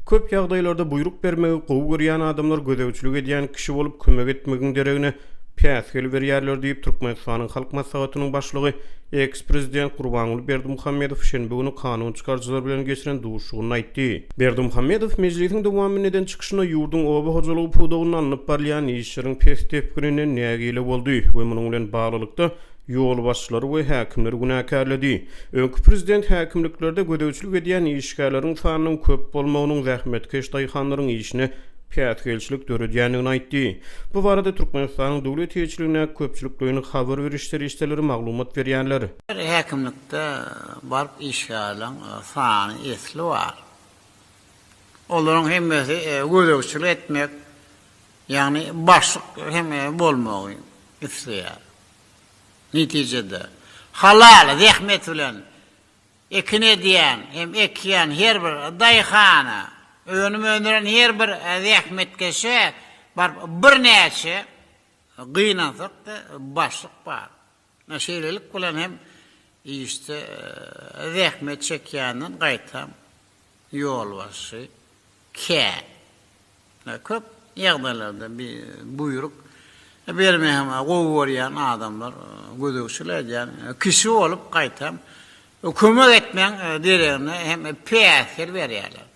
Köp ýagdaýlarda buyruk bermegi gowy görýän adamlar gödäwçilik edýän kişi bolup kömek etmegiň deregine päsgel berýärler diýip Türkmenistanyň halk maslahatynyň başlygy eks-prezident Gurbanuly Berdimuhammedow şenbe güni kanun çykarjylar bilen geçiren duşugyny aýtdy. Berdimuhammedow mejlisiň dowamy neden çykyşyna ýurdun oba hojalygy pudugyny anyp barýan işleriň perspektiwine nägile boldy we munyň bilen baglykda ýol başçylary we häkimleri günäkärledi. Öňkü prezident häkimliklerde gödäwçilik edýän işgärleriň sanynyň köp bolmagynyň zähmetkeş daýhanlaryň işine päsgelçilik döredýändigini aýtdy. Bu barada Türkmenistanyň dowlet ýetirligine köpçüliklerini habar berişleri işleri maglumat berýänler. Häkimlikde barp işgärleň sany esli bar. Olaryň hemmesi gödäwçilik etmek, ýagny başlyk hem bolmagy isleýär. Neticede halal zähmet bilen ekine diýen hem ekýän her bir daýhana önüme öndüren her bir zähmetkeşe bar bir näçe gynansak da başlyk bar. Näşelelik bilen hem işte zähmet çekýänden gaýtam ýol başy kän. Köp ýagdaýlarda bir buyruk bermeýän gowy görýän adamlar gödäwçilik edýän kişi bolup gaýtam kömek etmeň deregine hem päsgel berýärler.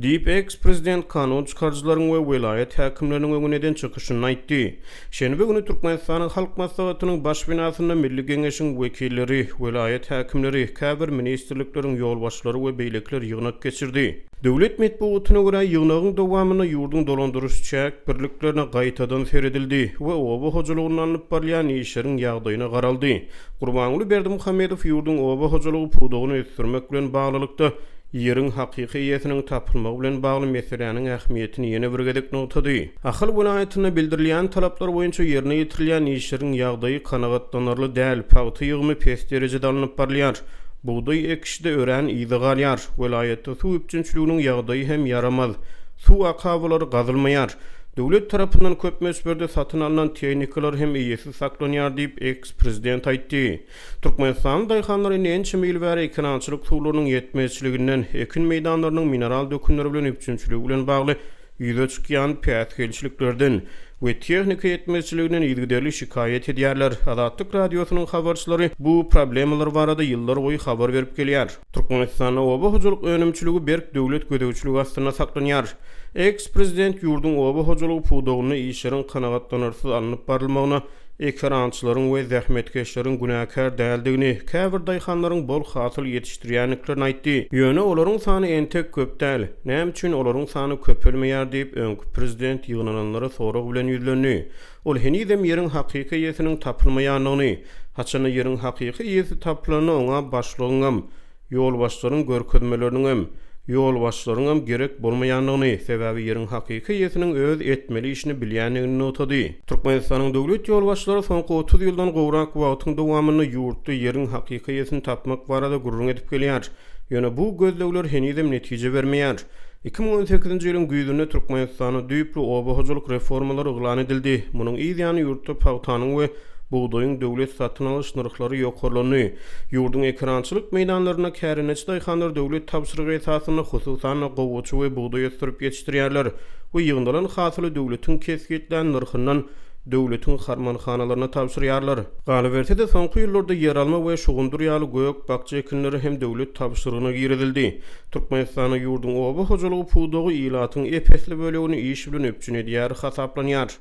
Diýip eks-prezident kanun çykarjylaryň we welayet häkimleriniň öňünden çykyşyny aýtdy. Şenbe güni Türkmenistanyň halk maslahatynyň baş binasynda Milli Geňeşiň wekilleri, welayet häkimleri, käbir ministrlikleriň ýol başçylary we beýlekler ýygnak geçirdi. Döwlet medeniýetine görä ýygnagyň dowamyny ýurdun dolandyrysçak birliklerine gaýtadan seredildi we oba hojalygyny anyp barýan işleriň ýagdaýyna garaldy. Gurbanuly Berdimuhammedow ýurdun oba hojalygy pudugyny ösdürmek bilen baglykda ýeriň hakyky ýetiniň tapylmagy bilen bagly meseleniň ähmiýetini ýene bir gedek notady. Ahal welaýatyna bildirilýän talaplar boýunça ýerine ýetirilýän işleriň ýagdaýy kanagatlanarly däl, paýty ýygymy pes derejede alınıp barýar. Buğday ekişde ören iydi galyar. Welaýatda suw üçinçiliginiň ýagdaýy hem yaramaz. Suw akawlary gazylmaýar. Döwlet tarapyndan köp mesberde satyn alynan tehnikalar hem iýesi saklanýar diýip eks-prezident aýtdy. Türkmenistan daýhanlary näçe mil bäri ekonomçylyk suwlarynyň ýetmezçiliginden, ekin meýdanlarynyň mineral dökünleri bilen üçinçiligi bilen bagly ýüze çykýan päsgelçiliklerden we tehnika ýetmezçiliginden ýygyderli şikaýet edýärler. Azatlyk radiosynyň habarçylary bu problemalar barada ýyllar boýy habar berip gelýär. Türkmenistanyň oba hojalyk önümçiligi berk döwlet gödäwçiligi astyna saklanýar. Eks-prezident ýurdun oba hojalygy pudugyny işleriň kanagatlanarsyz alınıp barylmagyna ekrançylaryň we zähmetkeşleriň günäkär däldigini, käbir daýhanlaryň bol hasyl ýetişdirýänliklerini aýtdy. Ýöne olaryň sany entek köp däl. Näme üçin olaryň sany köpelmeýär diýip öňkü prezident ýygnananlara sorag bilen ýüzlendi. Ol henizem ýeriň hakyky ýetiniň tapylmaýanyny, haçan ýeriň hakyky ýeti tapylany oňa başlygyňam, ýol başlaryň görkezmeleriňem, ýol başlaryňam gerek bolmaýanyny, sebäbi ýeriň hakyky ýetiniň öz etmeli işini bilýänligini notady. Türkmenistanyň döwlet ýol başçylary soňky 30 ýyldan gowrak wagtyň dowamyny ýurtda ýeriň hakyky ýetini tapmak barada gurrun edip gelýär. Ýöne bu gözlegler henizem netije bermeýär. 2018-nji ýylyň güýdünde Türkmenistanyň düýpli oba hojalyk reformalary eglan edildi. Munyň ýa-ni ýurtda paýtanyň we buğdaýyň döwlet satyn alyş narhlary ýokarlany. Ýurdun ekrançylyk meýdanlaryna kärineçi daýhanlar döwlet tapşyrygy esasyna hususan gowuçy we buğdaý ösdürip ýetişdirýärler. Bu ýygnalan hasyly döwletiň kesgitlen narhyndan döwletiň harmanxanalaryna tapşyrýarlar. Galabertede soňky ýyllarda yer alma we şugundur ýaly gök bakça ekinleri hem döwlet tapşyrygyna girildi. Türkmenistanyň ýurdun oba hojalygy pudugy ilatyň epesli bölegini iş bilen öpçün edýär hasaplanýar.